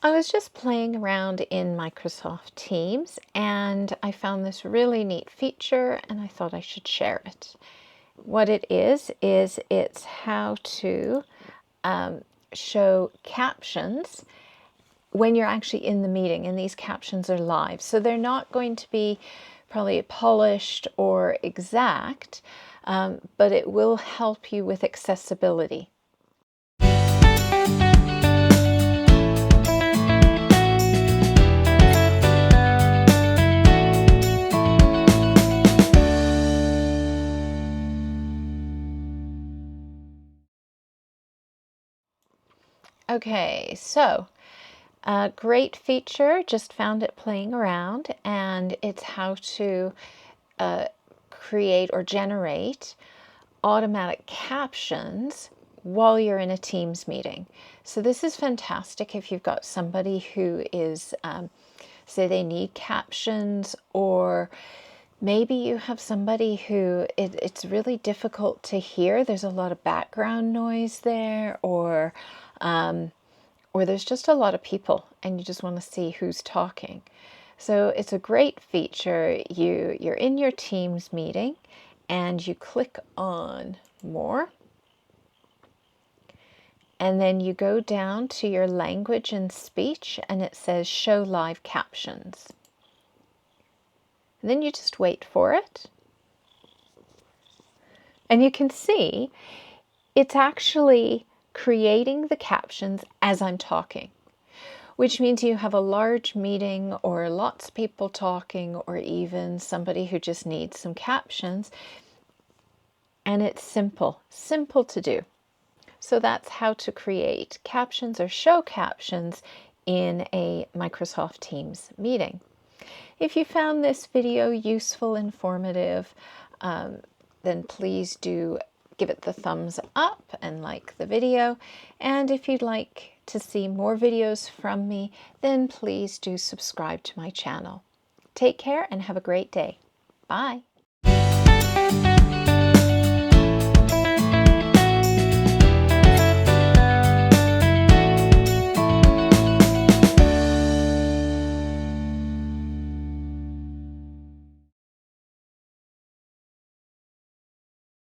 I was just playing around in Microsoft Teams and I found this really neat feature and I thought I should share it. What it is it's how to show captions when you're actually in the meeting, and these captions are live. So they're not going to be probably polished or exact, but it will help you with accessibility. Okay, so a great feature, just found it playing around, and it's how to create or generate automatic captions while you're in a Teams meeting. So this is fantastic if you've got somebody who is, say they need captions, or maybe you have somebody who it's really difficult to hear. There's a lot of background noise there, or there's just a lot of people and you just want to see who's talking. So it's a great feature. You're in your Teams meeting and you click on More, and then you go down to your language and speech and it says Show Live Captions. And then you just wait for it. And you can see it's actually creating the captions as I'm talking, which means you have a large meeting or lots of people talking, or even somebody who just needs some captions. And it's simple to do. So that's how to create captions or show captions in a Microsoft Teams meeting. If you found this video useful, informative, then please do give it the thumbs up and like the video. And if you'd like to see more videos from me, then please do subscribe to my channel. Take care and have a great day. Bye.